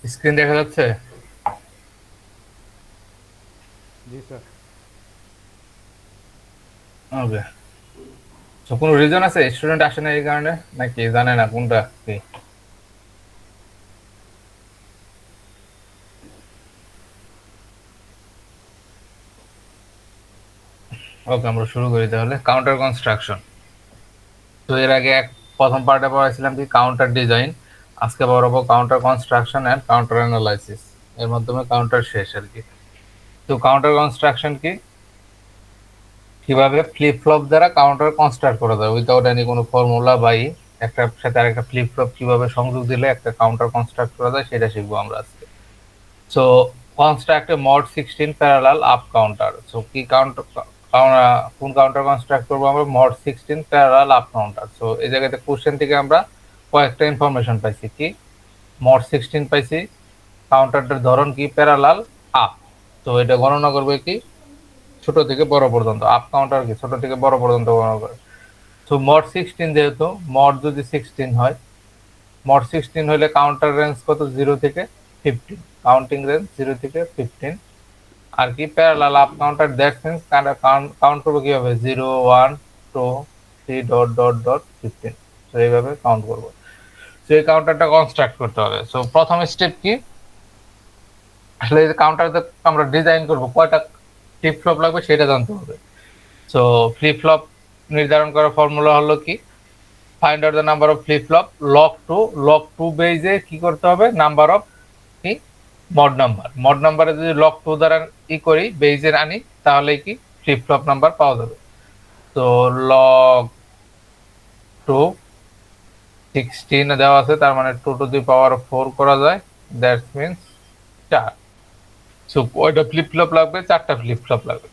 Screen দেখা যাচ্ছে? জি sir. ওকে। তো কোনো রিজন আছে স্টুডেন্ট আসে না এই কারণে, নাকি জানে না কোনটা কি? ওকে, আমরা শুরু করি তাহলে। Counter construction. তো এর আগে প্রথম পার্টে পড়াইছিলাম কি কাউন্টার ডিজাইন। আজকে পড়াবো counter construction and counter analysis. এর মাধ্যমে কাউন্টার শেষ আর কি। তো কাউন্টার কনস্ট্রাকশন কি, কিভাবে ফ্লিপ ফ্লপ দ্বারা কাউন্টার কনস্ট্রাক্ট করা যায় উইদাউট এনি কোনো ফর্মুলা বাই একটার সাথে আরেকটা ফ্লিপ ফ্লপ কিভাবে সংযোগ দিলে একটা কাউন্টার কনস্ট্রাক্ট করা যায় সেটা শিখবো আমরা আজকে। সো কনস্ট্রাক্ট এ mod 16 parallel up counter. So কি কাউন্টার, কোন কাউন্টার কনস্ট্রাক্ট করবো আমরা? Mod 16 parallel up counter. So এই জায়গাতে কোশ্চেন থেকে আমরা কয়েকটা ইনফরমেশন পাইছি। কি মড 16 পাইছি, কাউন্টারটার ধরন কি প্যারালাল আপ। তো এটা গণনা করবে কি ছোট থেকে বড় পর্যন্ত। আপ কাউন্টার কি ছোট থেকে বড় পর্যন্ত গণনা করে। তো মড 16 যেহেতু, মড যদি 16 হয়, মড 16 হলে কাউন্টার রেঞ্জ কত? 0 থেকে 15, কাউন্টিং রেঞ্জ 0 থেকে 15। আর কি parallel up counter, that means count করবো কিভাবে? 0 1 2 3 ডট ডট ডট 15। তো এইভাবে কাউন্ট করবো। তো এই কাউন্টারটা কনস্ট্রাক্ট করতে হবে। সো প্রথম স্টেপ কি, আসলে এই কাউন্টারটা আমরা ডিজাইন করব, কয়টা ফ্লিপ ফ্লপ লাগবে সেটা জানতে হবে। সো ফ্লিপ ফ্লপ নির্ধারণ করার ফর্মুলা হলো কি, find out the number of flip flop. লক টু বেজে কি করতে হবে? নাম্বার অফ কি মড নাম্বারে যদি লক 2 দ্বারা করি, বেজের আনি, তাহলে কি ফ্লিপ ফ্লপ নাম্বার পাওয়া যাবে। তো লক 2 16 দেওয়া আছে, তার মানে 2 টু দি পাওয়ার 4 করা যায়, দ্যাট মিনস 4। সো কয়টা ফ্লিপ ফ্লপ লাগবে? 4টা ফ্লিপ ফ্লপ লাগবে।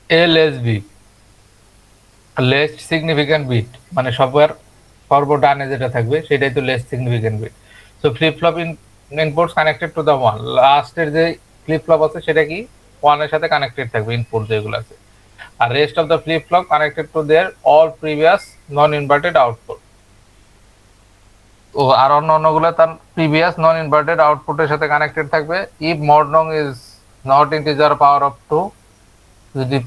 এলএসবি, লেস্ট সিগনিফিক্যান্ট বিট, মানে সর্বডানে যেটা থাকবে সেটাই তো least significant bit. So flip flop inputs connected to the one, লাস্টের যে ফ্লিপ ফ্লপ আছে সেটা কি ওয়ানের সাথে কানেক্টেড থাকবে, ইনপুট যেগুলো আছে। আর rest of the flip flop connected to their all previous non inverted output. ও আর অন্য অন্যগুলো তার প্রিভিয়াস নন ইনভার্টেড আউটপুটের সাথে কানেক্টেড থাকবে। ইফ মড নং is not integer power of 2, যদি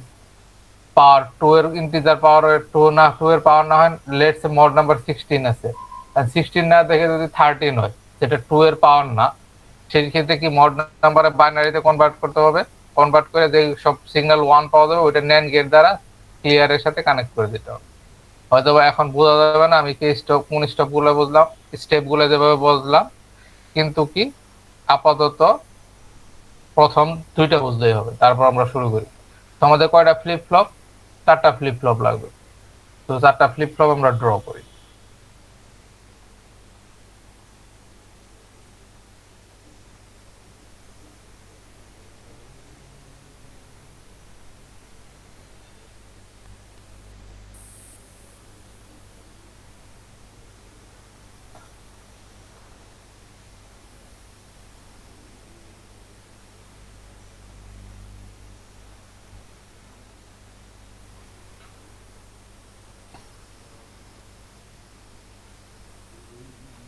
পাওয়ার 2 এর ইন্টিজার পাওয়ার 2 না, 2 এর পাওয়ার না হয়, লেটস মড নাম্বার 16 আছে, আর 16 না দেখে যদি 13 হয়, যেটা 2 এর পাওয়ার না, সেই ক্ষেত্রে কি মড নাম্বারে বাইনারিতে কনভার্ট করতে হবে। কনভার্ট করে যে সব সিগন্যাল 1 পাওয়া যাবে, ওইটা ন্যান্ড গেট দ্বারা ক্লিয়ারের সাথে কানেক্ট করে দিতে হবে। হয়তো বা এখন বোঝা যাবে না আমি কি কোন স্টেপ গুলো বুঝলাম, স্টেপ গুলো যেভাবে বুঝলাম, কিন্তু কি আপাতত প্রথম দুইটা বুঝলেই হবে, তারপর আমরা শুরু করি। তো আমাদের কয়টা ফ্লিপ ফ্লপ? 4টা ফ্লিপ ফ্লপ লাগবে। তো 4টা ফ্লিপ ফ্লপ আমরা ড্র করি।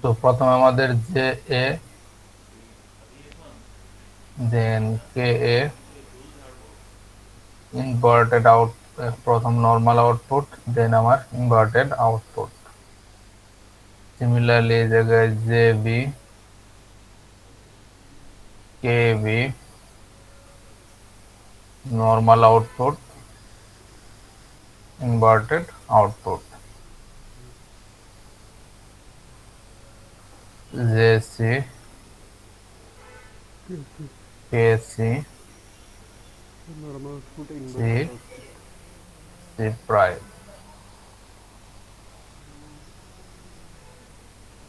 তো প্রথমে আমাদের J A, then K A, inverted out, প্রথম নর্মাল আউটপুট, দেন আমার ইনভার্টেড আউটপুট। সিমিলারলি এই জায়গায় J B, K B, normal output, inverted output. J C, K C, normal output, C, inverted output. C prime,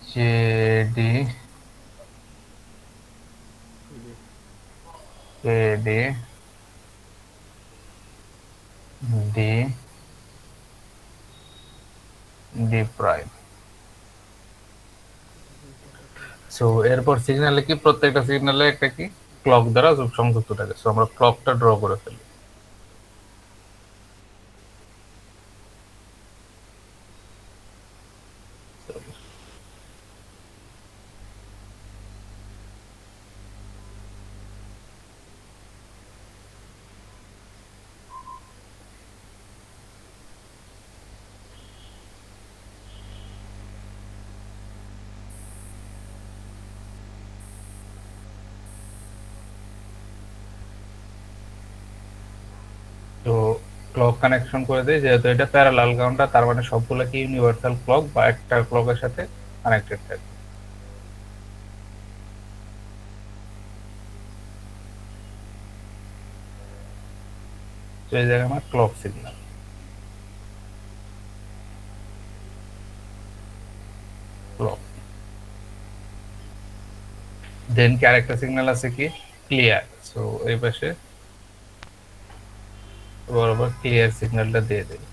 J D, K D, D, D prime. So এরপর সিগন্যালে কি প্রত্যেকটা সিগন্যালে একটা কি clock দ্বারা সংযুক্ত থাকে। সো আমরা ক্লকটা ড্র করে ফেলি। তো ক্লক কানেকশন করে দেই, যেহেতু এটা প্যারালাল কাউন্টার তার মানে সবগুলো কি ইউনিভার্সাল ক্লক বা একটা ক্লকের সাথে কানেক্টেড থাকবে। তো এই জায়গায় আমার ক্লক সিগন্যাল, ক্লক, দেন কি আরেকটা সিগন্যাল আছে কি ক্লিয়ার। সো এই পাশে বরাবর ক্লিয়ার সিগন্যালটা দিয়ে দেই।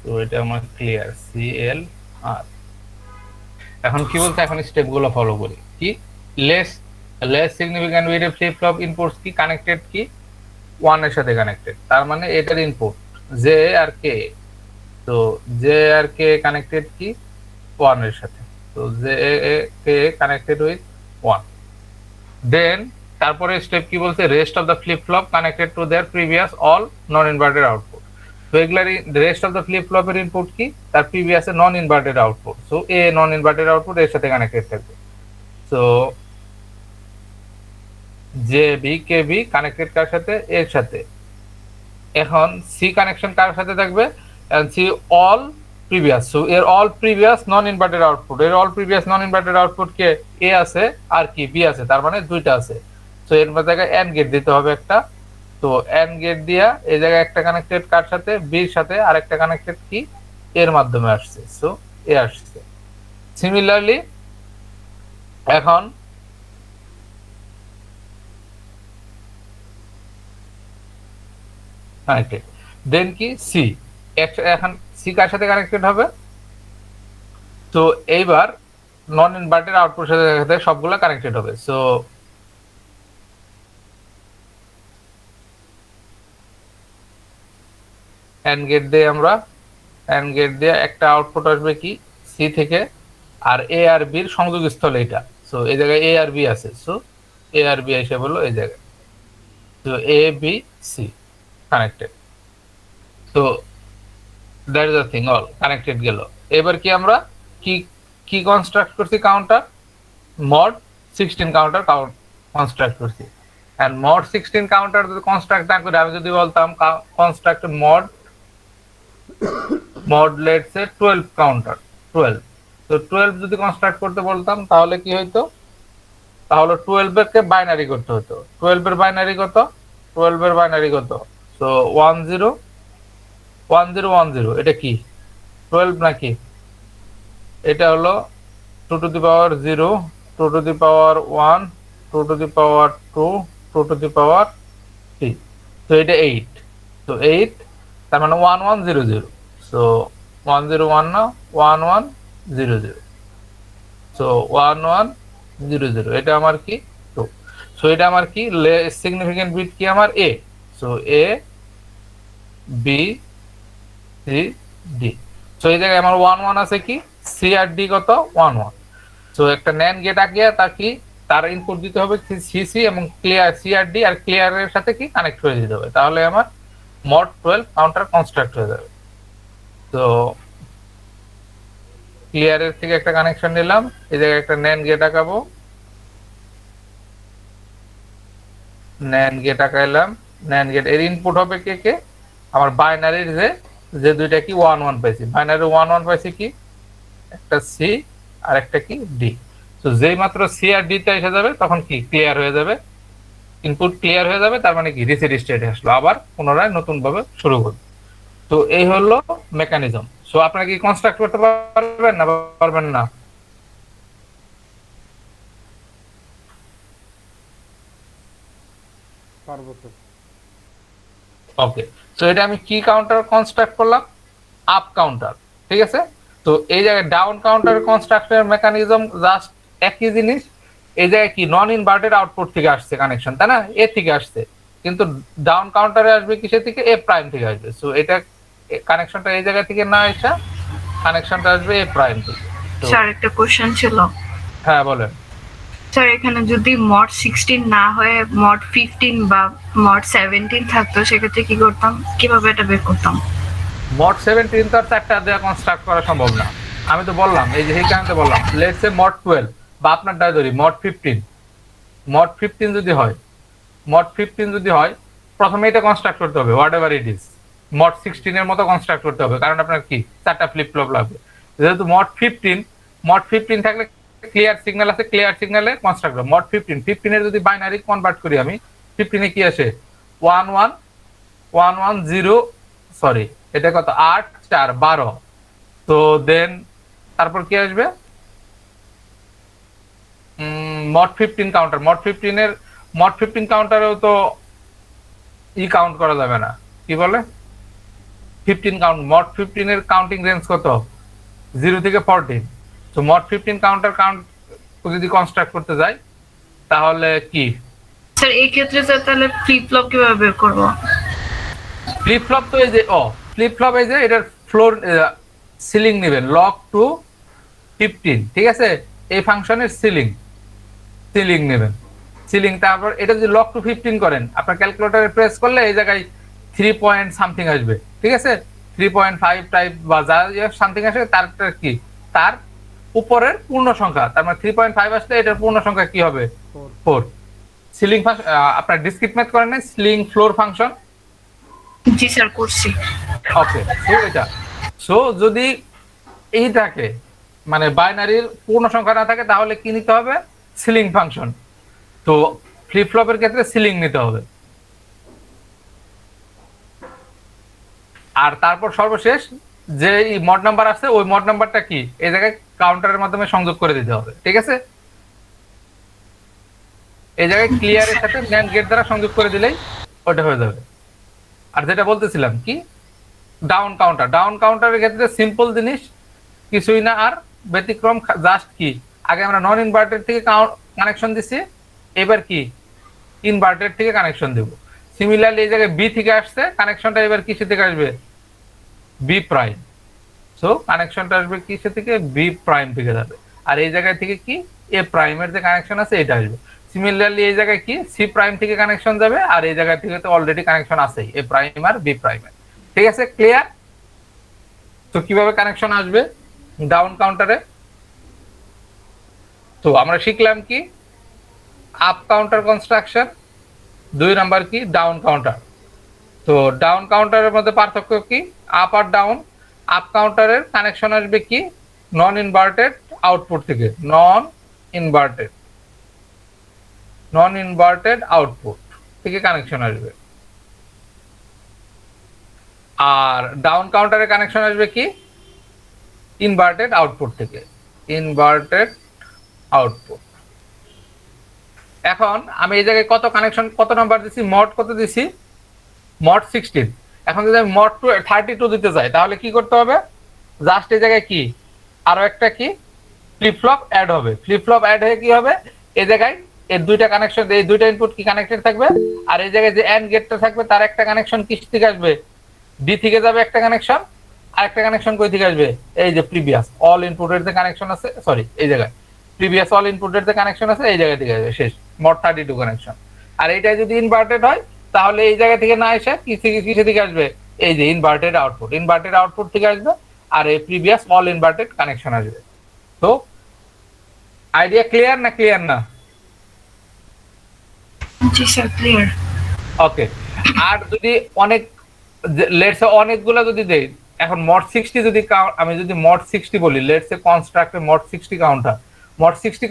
তো এটা আমার ক্লিয়ার সিএল আর। এখন কি বলতে, এখন স্টেপ গুলো ফলো করি। কি less less significant weight flip flop inputs কি কানেক্টেড কি 1 এর সাথে কানেক্টেড, তার মানে এটার ইনপুট জে আর কে। তো জে আর কে কানেক্টেড কি 1 এর সাথে, তো J K connected with 1। Then তারপরে স্টেপ কি বলছে, rest of the flip flop connected to their previous all non inverted output. তো এগুলার রেস্ট অফ দ্য ফ্লিপ ফ্লপের ইনপুট কি তার previous non inverted output, so A non inverted output এর সাথে কানেক্টেড থাকবে। So J B K B connected কার সাথে, এর সাথে। এখন সি কানেকশন কার সাথে থাকবে, সি অল প্রিভিয়াস, সো এর all previous non inverted output, এর all previous non inverted output কে এ আছে আর কি বি আছে, তার মানে দুইটা আছে। সো এর জায়গায় এন্ড গেট দিতে হবে একটা। তো এন্ড গেট দিয়া এই জায়গায় একটা কানেক্টেড কার সাথে, বির সাথে, আর একটা কানেক্টেড কি এর মাধ্যমে আসছে, সো এ আসছে। সিমিলারলি এখন কানেক্টেড, দেন কি সি, এখন সি কার সাথে কানেক্টেড হবে, তো এইবার নন ইনভার্টেড আউটপুট সাথে সবগুলো কানেক্টেড হবে। সো এন্ড গেট দিয়ে আমরা, এন্ড গেট দিয়ে একটা আউটপুট আসবে কি সি থেকে, আর এ আর বির সংযোগ স্থল এটা। সো এই জায়গায় এ আর বি আছে, সো এ আর বি এসে বললো এই জায়গায়, তো এ বি সি কানেক্টেড। তো that is the thing, all connected গেল। এবার কি আমরা কি কি কনস্ট্রাক্ট করছি, কাউন্টার মড 16 কাউন্টার কনস্ট্রাক্ট করছি। এন্ড মড 16 কাউন্টার যদি কনস্ট্রাক্ট না করে আমি যদি বলতাম construct mod let's say 12 counter 12, তো 12 যদি কনস্ট্রাক্ট করতে বলতাম তাহলে কি হইতো, তাহলে 12 এর কে বাইনারি করতে হতো। 12 এর বাইনারি কত, 12 এর বাইনারি কত, সো 10 1010, এটা কি 12 নাকি, এটা হলো 2 to the power 0, 2 to the power 1, 2 to the power 2, 2 to the power 3, তো এটা 8। তো 8 তার মানে 1100, সো 101 না 1100, সো 1100, এটা আমার কি 2। সো এটা আমার কি সিগনিফিকেন্ট বিট কি আমার এ, so A B C D. So এই জায়গায় আমার 11 আছে কি, সি আর ডি কত 11। সো একটা ন্যান্ড গেট আগে তার কি তার ইনপুট দিতে হবে সিসি এবং ক্লিয়ার সিআরডি, আর ক্লিয়ারের সাথে কি কানেক্ট করে দিতে হবে, তাহলে আমার মড 12 কাউন্টার কনস্ট্রাক্ট হয়ে যাবে। তো ক্লিয়ারের থেকে একটা কানেকশন নিলাম, এই জায়গায় একটা ন্যান্ড গেট আঁকাবো, ন্যান্ড গেট আঁকাইলাম। ন্যান্ড গেট এর ইনপুট হবে কে কে, আমার বাইনারির যে দুইটা কি 11 পাইছি, বাইনারি 11 পাইছি কি একটা সি আর একটা কি ডি। তো যেই মাত্র সি আর ডি তে এসে যাবে তখন কি ক্লিয়ার হয়ে যাবে, ইনপুট ক্লিয়ার হয়ে যাবে, তার মানে কি রিসেট স্টেটে আসলো, আবার পুনরায় নতুন ভাবে শুরু করবে। তো এই হলো মেকানিজম। সো আপনারা কি কনস্ট্রাক্ট করতে পারবেন না পারবেন না? পারবো স্যার। ওকে, তো এটা আমি কি কাউন্টার কনস্ট্রাক্ট করলাম, আপ কাউন্টার, ঠিক আছে। তো এই জায়গায় ডাউন কাউন্টার কনস্ট্রাক্টের মেকানিজম জাস্ট একই জিনিস। এই জায়গায় কি নন ইনভার্টেড আউটপুট থেকে আসছে কানেকশন, তাই না, এ থেকে আসছে, কিন্তু ডাউন কাউন্টারে আসবে কিসের থেকে, এ প্রাইম থেকে আসবে। সো এটা কানেকশনটা এই জায়গা থেকে না আসা, কানেকশনটা আসবে এ প্রাইম থেকে। তো স্যার একটা কোশ্চেন ছিল। হ্যাঁ বলেন। স্যার এখানে যদি মড 16 না হয়ে মড 15 বা মড 17 থাকতো সেক্ষেত্রে কি করতাম, কিভাবে এটা বের করতাম? মড 17 তো আর 4টা দেওয়া কনস্ট্রাক্ট করা সম্ভব না। আমি তো বললাম এই যে এই কারণে বললাম লেটস সে মড 12 বা আপনারটা ধরি মড 15। মড 15 যদি হয়, মড 15 যদি হয়, প্রথমে এটা কনস্ট্রাক্ট করতে হবে what ever it is. Mod 16 এর মতো কনস্ট্রাক্ট করতে হবে, কারণ আপনার কি 4টা ফ্লিপ ফ্লপ লাগবে। যেহেতু মড 15 থাকলে ক্লিয়ার সিগন্যাল আছে, ক্লিয়ার সিগন্যালে কনস্ট্রাক্ট হবে। মড 15 এর যদি বাইনারি কনভার্ট করি আমি, 15 এ কি আসে 11110, সরি এটা কত 8 4 12। তো দেন তারপর কি আসবে মড 15 কাউন্টার। মড 15 কাউন্টারেও তো কাউন্ট করা যাবে না, কি বলে 15 কাউন্ট। মড 15 এর কাউন্টিং রেঞ্জ কত 0 থেকে 14। তো মড 15 কাউন্টার কাউন্ট যদি কনস্ট্রাক্ট করতে যাই তাহলে কি স্যার এই ক্ষেত্রে স্যার তাহলে ফ্লিপ ফ্লপ কিভাবে বের করব? ফ্লিপ ফ্লপ তো এই যে ফ্লিপ ফ্লপ এই যে এটার ফ্লোর সিলিং নেবেন লক টু 15, ঠিক আছে। এই ফাংশনের সিলিং নেবেন, সিলিং। তারপর এটা যদি লক টু 15 করেন, আপনার ক্যালকুলেটরে প্রেস করলে এই জায়গায় 3 পয়েন্ট সামথিং আসবে, ঠিক আছে। 3.5 টাইপ বা যা সামথিং আসবে তারটা কি তার উপরের পূর্ণ সংখ্যা, তার মানে 3.5 আসলে এটার পূর্ণ সংখ্যা কি হবে 4। সিলিং আপনার ডিসক্রিট ম্যাথ করেন না সিলিং ফ্লোর ফাংশন? জি স্যার করছি। ওকে, সো এটা যদি এই থাকে মানে বাইনারির পূর্ণ সংখ্যা না থাকে তাহলে কি নিতে হবে সিলিং ফাংশন। তো ফ্লিপ ফ্লপের ক্ষেত্রে সিলিং নিতে হবে। আর তারপর সর্বশেষ যে মড নাম্বার আছে ওই মড নাম্বারটা কি এই জায়গায় কাউন্টারের মাধ্যমে সংযোগ করে দিতে হবে, ঠিক আছে। এই জায়গায় ক্লিয়ারের সাথে ন্যান্ড গেট দ্বারা সংযোগ করে দিলেই ওটা হয়ে যাবে। আর যেটা বলতেছিলাম কি ডাউন কাউন্টারের ক্ষেত্রে সিম্পল জিনিস কিছুই না, আর ব্যতিক্রম জাস্ট কি আগে আমরা নন ইনভার্টেড থেকে কানেকশন দিছি, এবার কি ইনভার্টেড থেকে কানেকশন দেব। সিমিলারলি এই জায়গায় বি থেকে আসছে, কানেকশনটা এবার কিসে থেকে আসবে বি প্রাইম। সো কানেকশনটা আসবে কিসে থেকে বি প্রাইম থেকে যাবে। আর এই জায়গায় থেকে কি এ প্রাইমের যে কানেকশন আছে এটা আসবে। সিমিলারলি এই জায়গায় কি সি প্রাইম থেকে কানেকশন যাবে, আর এই জায়গা থেকে তো অলরেডি কানেকশন আছেই এ প্রাইম আর বি প্রাইমের, ঠিক আছে ক্লিয়ার। তো কিভাবে কানেকশন আসবে ডাউন কাউন্টারে, তো আমরা শিখলাম কি আপ কাউন্টার কনস্ট্রাকশন, 2 নাম্বার কি ডাউন কাউন্টার। তো ডাউন কাউন্টারের মধ্যে পার্থক্য কি আপ আর ডাউন। আপ কাউন্টারের কানেকশন আসবে কি নন ইনভার্টেড আউটপুট থেকে, নন ইনভার্টেড আউটপুট থেকে কানেকশন আসবে। আর ডাউন কাউন্টারের কানেকশন আসবে কি ইনভার্টেড আউটপুট থেকে, ইনভার্টেড আউটপুট। এখন আমি এই জায়গায় কত নাম্বার দিছি মড কত দিছি মড 16। এখন যদি আমি মড 32 দিতে চাই তাহলে কি করতে হবে জাস্ট এই জায়গায় কি আরো একটা কি ফ্লিপ ফ্লপ অ্যাড হবে। ফ্লিপ ফ্লপ অ্যাড হয়ে কি হবে এই জায়গায় এই দুইটা কানেকশন, এই দুইটা ইনপুট কি কানেক্টেড থাকবে, আর এই জায়গায় যে এন্ড গেটটা থাকবে তার একটা কানেকশন কিস থেকে আসবে ডি থেকে যাবে একটা কানেকশন, আর একটা কানেকশন কই থেকে আসবে এই যে প্রিভিয়াস অল ইনপুটের যে কানেকশন আছে, সরি এই জায়গায় প্রিভিয়াস অল ইনপুটের যে কানেকশন আছে এই জায়গা থেকে আসবে শেষ মড 32 কানেকশন। আর এইটা যদি ইনভার্টেড হয় তাহলে এই জায়গা থেকে না এসে কিসে থেকে আসবে এই যে ইনভার্টেড আউটপুট থেকে আসবে, আর এই প্রিভিয়াস অল ইনভার্টেড কানেকশন আসবে। তো আইডিয়া ক্লিয়ার না? জি স্যার ক্লিয়ার। ওকে। আর যদি লেটস অনেকগুলো যদি দেই, এখন মড 60 যদি আমি যদি মড 60 বলি, লেটস কনস্ট্রাক্টে মড 60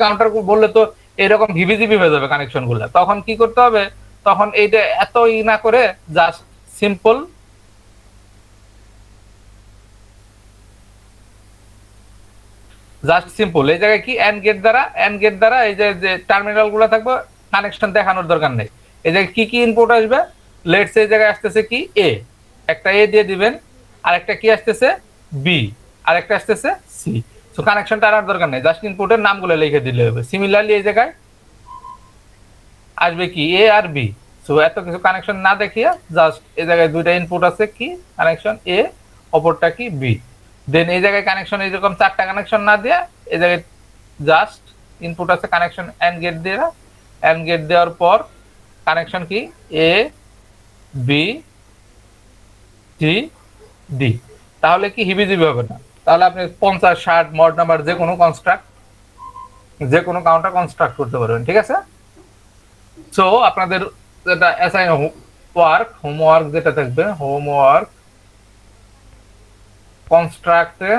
কাউন্টার বললে তো এরকম ভিভিজিবি হয়ে যাবে কানেকশন গুলো। তখন কি করতে হবে, তখন এইটা এত না করে জাস্ট সিম্পল এই জায়গায় কি এন্ড গেট দ্বারা এই যে টার্মিনাল গুলো থাকবে কানেকশন দেখানোর দরকার নেই। এই জায়গায় কি ইনপুট আসবে লেটস এই জায়গায় আসতেছে কি এ, একটা এ দিয়ে দিবেন, আর একটা কি আসতেছে বি, আর একটা আসতেছে সি। সো কানেকশনটা আনার দরকার নেই, জাস্ট ইনপুটের নামগুলো লিখে দিলে হবে। সিমিলারলি এই জায়গায় আসবে কি এ আর বি। সো এত কিছু কানেকশন না দেখিয়ে জাস্ট এই জায়গায় দুইটা ইনপুট আছে কি কানেকশন এ, অপরটা কি বি। দেন এই জায়গায় কানেকশন এরকম 4টা কানেকশন না দিয়ে এই জায়গায় জাস্ট ইনপুট আছে কানেকশন এন্ড গেট দেওয়ার পর কানেকশন কি এ বি সি ডি। তাহলে কি হিবিজিবি হবে না, তাহলে আপনি 50 60 মড নাম্বার যে কোনো কাউন্টার কনস্ট্রাক্ট করতে পারবেন। ঠিক আছে, সো আপনাদের যেটা অ্যাসাইন হোমওয়ার্ক যেটা থাকবে, হোমওয়ার্ক কনস্ট্রাক্টে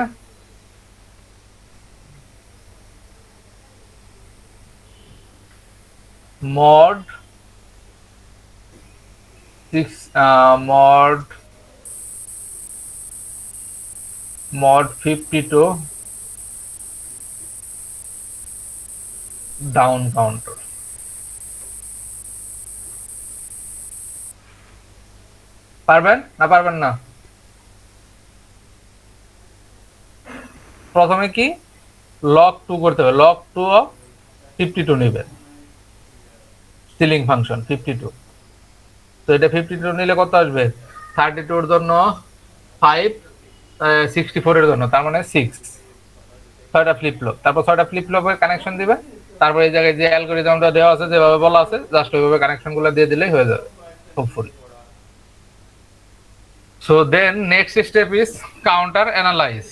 mod 52 ডাউন কাউন্টার। পারবেন না? পারবেন না? প্রথমে কি log 2 করতে হবে, log 2 of 52 নেবেন, সিলিং ফাংশন 52। তো এটা 52 নিলে কত আসবে? 32 এর জন্য 5, 64 এর জন্য, তার মানে 6, 6টা ফ্লিপ ফ্লপ। তারপর 6টা ফ্লিপ ফ্লপের কানেকশন দিবে, তারপর এই জায়গায় যে অ্যালগরিদমটা দেওয়া আছে যেভাবে বলা আছে জাস্ট ওইভাবে কানেকশনগুলো দিয়ে দিলেই হয়ে যাবে hopefully. So then next step is counter analyse.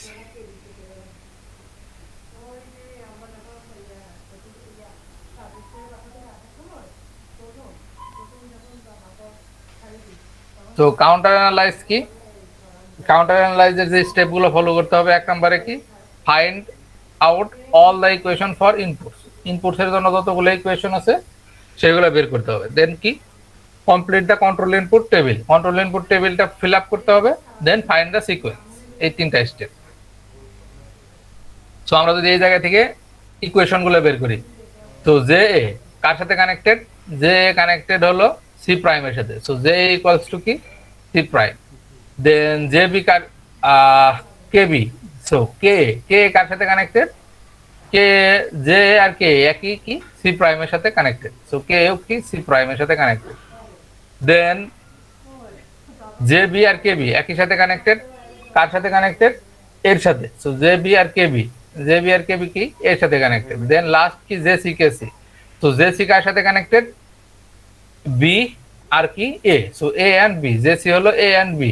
তো কাউন্টার অ্যানালাইজ কি? কাউন্টার অ্যানালাইজের যে স্টেপগুলো ফলো করতে হবে, এক নম্বরে কি, find out all the equation for inputs. ইনপুটসের জন্য যতগুলো ইকুয়েশন আছে সেগুলো বের করতে হবে। দেন কি, complete the control input table, control input টেবিলটা ফিল আপ করতে হবে। Then find the sequence. এই 3টা স্টেপ। সো আমরা যদি এই জায়গা থেকে ইকুয়েশনগুলো বের করি, তো জে এ কার সাথে কানেক্টেড? জে এ কানেক্টেড হলো সি প্রাইমের সাথে। সো জে ইকুয়ালস টু কি, সি প্রাইম। দেন জে বি কার, কে বি, সো কে কার সাথে কানেক্টেড? কে, জে আর কে একই কি, সি প্রাইমের সাথে কানেক্টেড। সো কে কি, সি প্রাইমের সাথে কানেক্টেড। দেন জে বি আর কে বি একই সাথে কানেক্টেড, কার সাথে কানেক্টেড? এর সাথে। সো জে বি আর কে বি কি, এর সাথে কানেক্টেড। দেন লাস্ট কি, জে সি কে সি। তো জে সি কার সাথে কানেক্টেড? বি আর কি, A. So A and B, J C হলো এ এন্ড বি।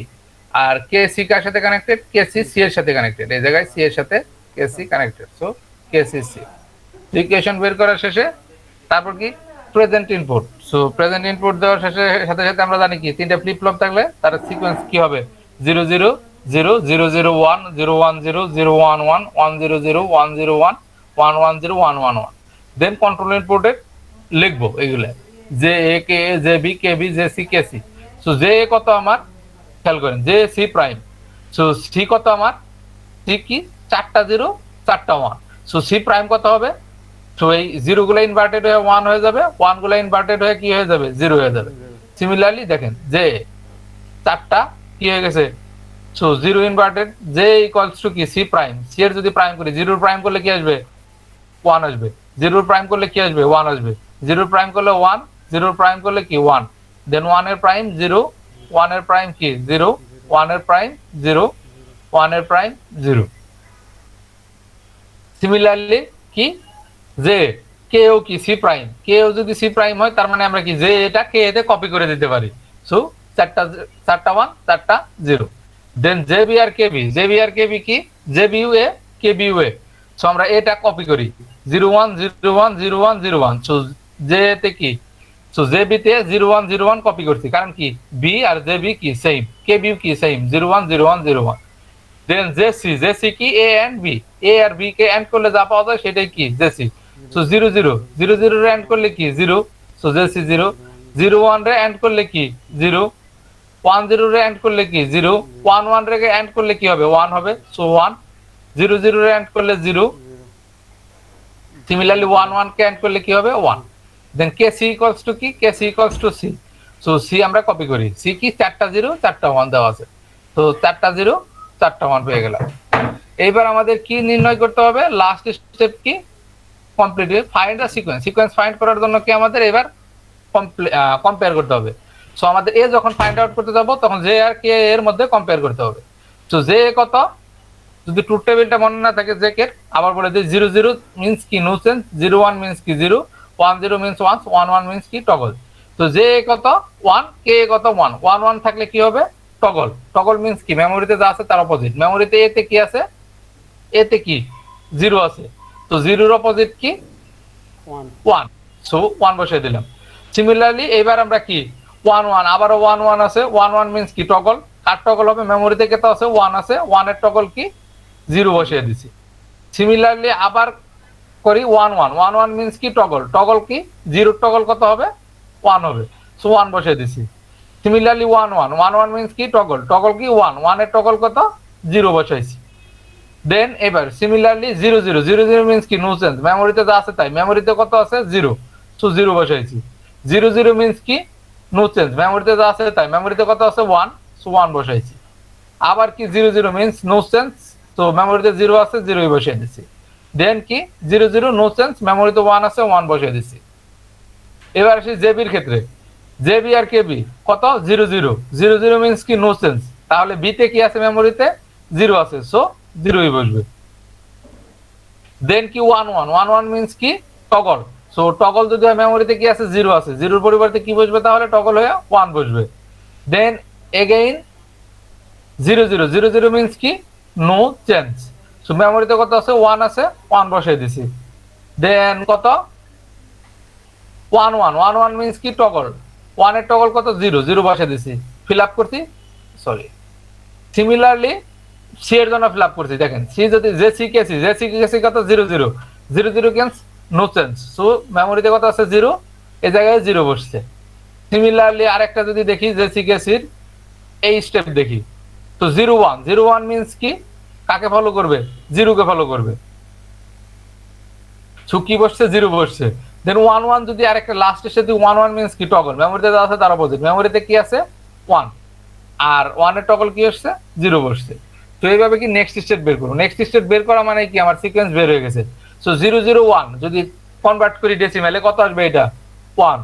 আর কে সি কার সাথে কানেক্টেড? কে সি সি এর সাথে কানেক্টেড। এই জায়গায় সি এর সাথে K C connected. So K C C. Equation বের করার শেষে তারপর কি, present input. So present input দেওয়ার শেষে সাথে সাথে আমরা জানি কি, 3টা ফ্লিপ ফ্লপ থাকলে তার সিকোয়েন্স কি হবে? 0 0 0 0 0 1 0 1 0 0 1 1 1 0 0 1 0 1 1 1 0 1 1 1। দেন কন্ট্রোল ইনপুটে লিখবো এগুলো, J A K A, J B K B, J C K C. So J A কত আমার, খেয়াল করেন, J C prime. So C কত আমার? সি কি, 4টা 0 4টা 1। সো সি প্রাইম কত হবে? তো এই 0 গুলো ইনভার্টেড হয়ে 1 হয়ে যাবে, 1 গুলো ইনভার্টেড হয়ে কি হয়ে যাবে? 0 হয়ে যাবে। সিমিলারলি দেখেন যে 4টা কি হয়ে গেছে? So 0 inverted, J equals to কি, সি প্রাইম। সি এর যদি প্রাইম করি, 0 প্রাইম করলে কি আসবে? 1 আসবে। 0 প্রাইম করলে কি আসবে? 1 আসবে। 0 প্রাইম করলে 1, 0 প্রাইম করলে কি 1। দেন 1 এর প্রাইম 0, 1 এর প্রাইম কি 0, 1 এর প্রাইম 0, 1 এর প্রাইম 0। সিমিলারলি কি, যে কেও কি, সি প্রাইম। কেও যদি সি প্রাইম হয় তার মানে আমরা কি, যে এটা কে এতে কপি করে দিতে পারি। সো 4টা 1 4টা 0। দেন জে বি আর কে বি কি, J B U A K B U A. So আমরা এটা কপি করি 0 1 0 1 0 1 0 1। সো জে তে কি, সো জে বি তে 0 1 0 1 কপি করছি, কারণ কি বি আর জে বি কি সেম, কে বি কি সেম, 0 1 0 1 0 1। দেন জে সি কি, এ এন্ড বি, এ আর বি কে এন্ড করলে যা পাওয়া যায় সেটাই কি, জে সি। সো 0 0 0 0 রে এন্ড করলে কি 0, সো জে সি 0। 0 1 রে এন্ড করলে কি 0, 1 0 রে এন্ড করলে কি 0, 1 1 রে এন্ড করলে কি হবে? 1 হবে। সো 1। 0 0 রে এন্ড করলে 0। সিমিলারলি 1 1 কে এন্ড করলে কি হবে? 1। Then K C equals to কি, K C equals to C. So C আমরা কপি করি, সি কি 4টা 0 4টা 1 দেওয়া আছে। তো 4টা 0 4টা 1 হয়ে গেল। এইবার আমাদের কি নির্ণয় করতে হবে? লাস্ট স্টেপ কি, complete find the sequence. Sequence find করার জন্য কি আমাদের এবার কম্পেয়ার করতে হবে। সো আমাদের এ যখন ফাইন্ড আউট করতে যাব তখন জে আর কে এর মধ্যে কম্পেয়ার করতে হবে। সো জে কত, যদি ট্রুথ টেবিলটা মনে না থাকে জে কে, আবার বলে দিই 0 0 মিন্স কি নো চেঞ্জ, 0 1 মিন্স কি 0, 1 0 মিন্স 1, 1 1 মিন্স কি টগল। তো জে কত 1, কে কত 1, 1 1 থাকলে কি হবে? টগল। টগল মিন্স কি, মেমোরিতে যা আছে তার অপোজিট। মেমোরিতে এতে কি আছে, এতে কি 0 আছে, তো 0 এর অপোজিট কি 1 1, সো 1 বসিয়ে দিলাম। সিমিলারলি এবার আমরা কি 1 1, আবারও 1 1 আছে, 1 1 মিন্স কি টগল। কার টগল হবে, মেমোরিতে কত আছে 1 আছে, 1 এর টগল কি 0 বসিয়ে দিছি। সিমিলারলি আবার করি 1 1, 1 1 মিন্স কি টগল। টগল কি 0 এর টগল কত হবে 1 হবে, সো 1 বসিয়ে দিছি। সিমিলারলি 1 1, 1 1 মিন্স কি টগল। টগল কি 1, 1 এর টগল কত 0 বসাইছি। দেন এবার সিমিলারলি 0 0, 0 0 মিন্স কি নো চেঞ্জ। মেমোরিতে যা আছে তাই, মেমোরিতে কত আছে 0, সো 0 বসাইছি। 0 0 মিন্স কি নো চেঞ্জ, মেমোরিতে যা আছে তাই, মেমোরিতে কত আছে 1, সো 1 বসাইছি। আবার কি 0 0 মিন্স নো চেঞ্জ, তো মেমোরিতে 0 আছে 0ই বসিয়ে দিছি। দেন কি 0 0 নো চেঞ্জ, মেমোরিতে 1 আছে 1 বসিয়ে দিছি। এবার আসি জেবির ক্ষেত্রে। জেবি আর কেবি কত 0 0, 0 0 মিন্স কি নো চেঞ্জ, তাহলে বিতে কি আছে, মেমোরিতে 0 আছে, সো 0ই বসবে। দেন কি 1 1, 1 1 মিন্স কি টগল, সো টগল যদি হয় মেমোরিতে কি আছে 0 আছে, 0 এর পরিবর্তে কি বসবে, তাহলে টগল হয়ে 1 বসবে। দেন এগেইন 0 0, 0 0 মিন্স কি নো চেঞ্জ, সো মেমোরিতে কত আছে 1 আছে, 1 বসিয়ে দিছি। দেন কত 1 1, 1 1 মিন্স কি টগল, 1 এর টগল কত 0, 0 বসিয়ে দিছি, ফিল আপ করছি, সরি। সিমিলারলি সি এর জন্য ফিল আপ করছি, দেখেন সি যদি যে সি কেসি কত 0 0, 0 0 কেন্স নো চেঞ্জ, সো মেমোরিতে কত আছে 0, এই জায়গায় 0 বসছে। সিমিলারলি আরেকটা যদি দেখি যে সি কেসির এই স্টেপ দেখি, তো 0 1, 0 1 মিন্স কি কাকে ফলো করবে, 0 কে ফলো করবে, সো কি বসছে 0 বসছে। দেন 1 1 যদি আরেকটা লাস্ট এসে 1 1 মিন্স কি টগল, মেমোরিতে যা আছে তার অপোজিট, মেমোরিতে কি আছে 1, আর 1 এর টগল কি আসছে 0 বসছে। তো এইভাবে কি নেক্সট স্টেট বের করব। নেক্সট স্টেট বের করা মানে কি আমার সিকোয়েন্স বের হয়ে গেছে। সো 0 0 1 যদি কনভার্ট করি ডেসিমালে কত আসবে, এটা 1।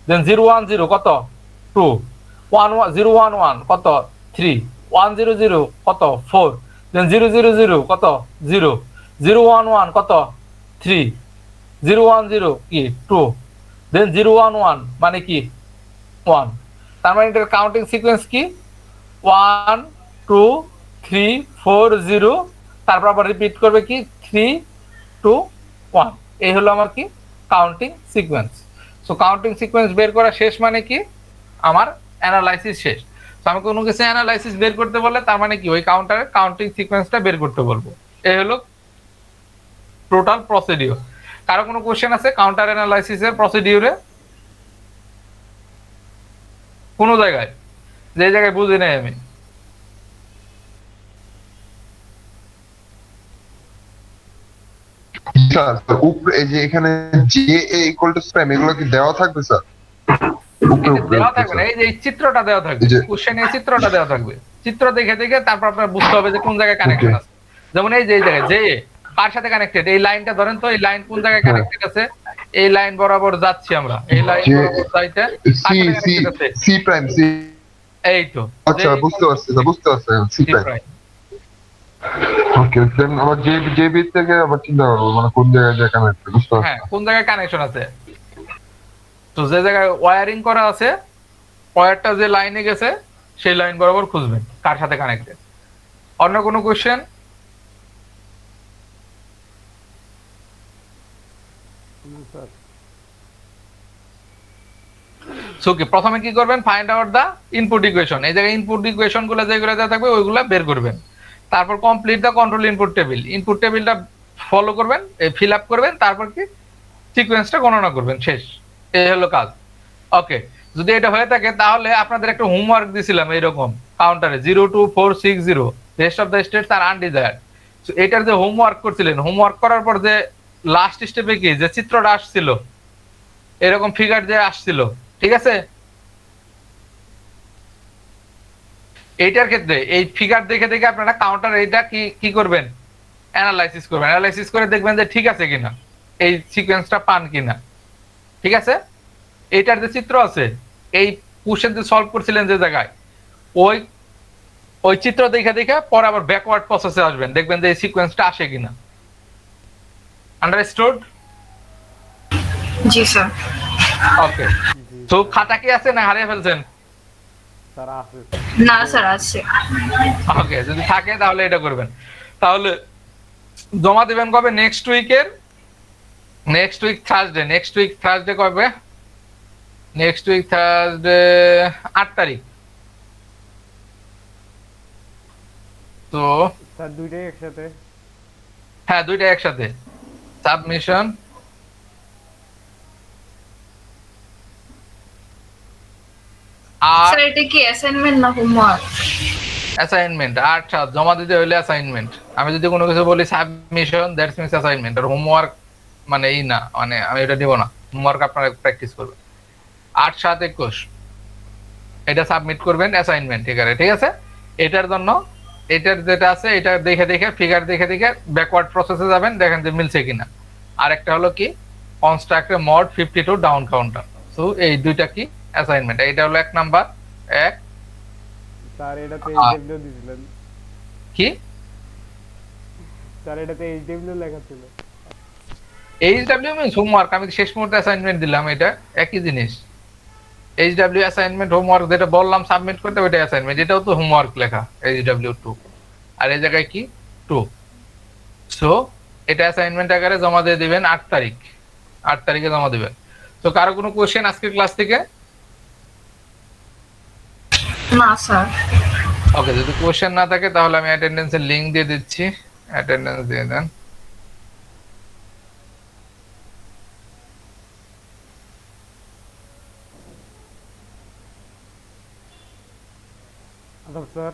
দেন 0 1 0 কত 2, 1 0 1 1 কত 3, 1 0 0 কত 4, দেন 0 0 0 কত 0, 0 1 1 কত 3, 0 1 0 কি 2, দেন 0 1 1 মানে কি 1। তার মানে এটার কাউন্টিং সিকোয়েন্স কি 1 2 3 4 0, তারপর আবার রিপিট করবে কি 3 2 1, এই হলো আমার কি counting sequence. So counting sequence বের করা শেষ মানে কি আমার অ্যানালাইসিস শেষ। তো আমি কোনো কিছু অ্যানালাইসিস বের করতে বললে তার মানে কি ওই কাউন্টারের কাউন্টিং সিকোয়েন্সটা বের করতে বলবো। এই হলো টোটাল প্রসিডিউর। কারো কোনো কোশ্চেন আছে কাউন্টার অ্যানালাইসিসের প্রসিডিউরে, কোনো জায়গায় যে জায়গায় বুঝি নাই আমি? স্যার উপরে এই যে এখানে J A equal to prime এগুলো কি দেওয়া থাকবে স্যার? উপরে উপরে দেওয়া থাকবে না, এই যে এই চিত্রটা দেওয়া থাকবে, এই যে কোশ্চেনে এই চিত্রটা দেওয়া থাকবে। চিত্র দেখে দেখে তারপর আপনার বুঝতে হবে যে কোন জায়গায় কানেকশন আছে। যেমন এই যে এই জায়গায় যে কার সাথে কানেক্টেড, এই লাইনটা ধরেন তো, এই লাইন কোন জায়গায় কানেক্টেড আছে, এই লাইন বরাবর যাচ্ছি আমরা, এই লাইন যে বরাবর যাইতে C C C prime C, এই তো আচ্ছা বুঝতে পারছি স্যার, বুঝতে পারছি সি প্রাইম। ওকে দেন আমার জে জে বি থেকে আবার চিন্তা করবো মানে কোন জায়গায় যে কানেক্ট বুঝতে পারছি। হ্যাঁ কোন জায়গায় কানেকশন আছে। তো যে জায়গায় ওয়্যারিং করা আছে, ওয়্যারটা যে লাইনে গেছে সেই লাইন বরাবর খুঁজবেন কার সাথে কানেক্টেড। অন্য কোনো কোশ্চেন? স্যার সো কি প্রথমে কি করবেন, find out the input equation. এই জায়গায় ইনপুট ইকুয়েশন গুলো যেগুলো দেওয়া থাকবে ওইগুলা বের করবেন। তারপর complete the control input table, input টেবিলটা ফলো করবেন, ফিল আপ করবেন, তারপর কি সিকোয়েন্সটা গণনা করবেন, শেষ। এই হলো কাজ। ওকে, যদি এটা হয়ে থাকে তাহলে আপনাদের একটা হোমওয়ার্ক দিছিলাম এইরকম কাউন্টারে 0 2 4 6 0, রেস্ট অফ দ্য স্টেটস আর আনডিজায়ার্ড। সো এটার যে হোমওয়ার্ক করছিলেন, হোমওয়ার্ক করার পর যে লাস্ট স্টেপে কি যে চিত্রটা আসছিল, এরকম ফিগার যে আসছিল, ঠিক আছে, এইটার ক্ষেত্রে এই ফিগার দেখে দেখে আপনারা কাউন্টার এইটা কি কি করবেন, অ্যানালাইসিস করবেন। অ্যানালাইসিস করে দেখবেন যে ঠিক আছে কিনা, এই সিকোয়েন্সটা পান কিনা, ঠিক আছে। এইটার যে চিত্র আছে, এই কোশ্চেন যে সলভ করছিলেন যে জায়গায়, ওই ওই চিত্র দেখে দেখে পরে আবার ব্যাকওয়ার্ড প্রসেসে আসবেন, দেখবেন যে এই সিকোয়েন্সটা আসে কিনা। আন্ডারস্টুড? জি স্যার। ওকে, তো খাতা কি আছে না হারিয়ে ফেলছেন? স্যার আছে না স্যার আছে। ওকে, যদি থাকে তাহলে এটা করবেন। তাহলে জমা দিবেন কবে? Next week Thursday. Next week Thursday কবে? নেক্সট উইক থার্সডে 8 তারিখ। তো স্যার দুইটাই একসাথে। হ্যাঁ, দুইটা একসাথে। সাবমিশন আর স্যার এটা কি অ্যাসাইনমেন্ট না হোমওয়ার্ক? অ্যাসাইনমেন্ট। আচ্ছা, জমা দিতে হইলে অ্যাসাইনমেন্ট। আমি যদি কোনো কিছু বলি সাবমিশন, দ্যাটস মিন্স অ্যাসাইনমেন্ট। আর হোমওয়ার্ক মানে এই না, মানে আমি এটা দিব না। হোমওয়ার্ক আপনারা প্র্যাকটিস করবেন। 8/7/21 এটা সাবমিট করবেন অ্যাসাইনমেন্ট, ঠিক আছে। এটার জন্য এটার যেটা আছে এটা দেখে দেখে ফিগার দেখে দেখে ব্যাকওয়ার্ড প্রসেসে যাবেন, দেখেন যে মিলছে কিনা। আর একটা হলো কি কনস্ট্রাক্টে মড 52 ডাউন কাউন্টার। সো এই দুইটা কি অ্যাসাইনমেন্ট। এটা হলো 1 নাম্বার। এক স্যার এটাতে আ- এইচডব্লিউ দিছিলেন। কি স্যার এটাতে এইচডব্লিউ লেখা ছিল। HW means homework. আমি শেষ মুহূর্তে অ্যাসাইনমেন্ট দিলাম, এটা একই জিনিস। এইচডব্লিউ অ্যাসাইনমেন্ট হোমওয়ার্ক যেটা বললাম সাবমিট করতে, ওইটা অ্যাসাইনমেন্ট। এটাও তো হোমওয়ার্ক লেখা এইচডব্লিউ 2। আর এই জায়গায় কি 2। সো এটা অ্যাসাইনমেন্ট আকারে জমা দিয়ে দিবেন 8 তারিখ। 8 তারিখে জমা দিবেন। তো কারো কোনো কোশ্চেন আজকের ক্লাস থেকে? না স্যার। ওকে, যদি কোশ্চেন না থাকে তাহলে আমি অ্যাটেন্ডেন্সের লিংক দিয়ে দিচ্ছি। অ্যাটেন্ডেন্স দিয়ে দেন। আদব স্যার।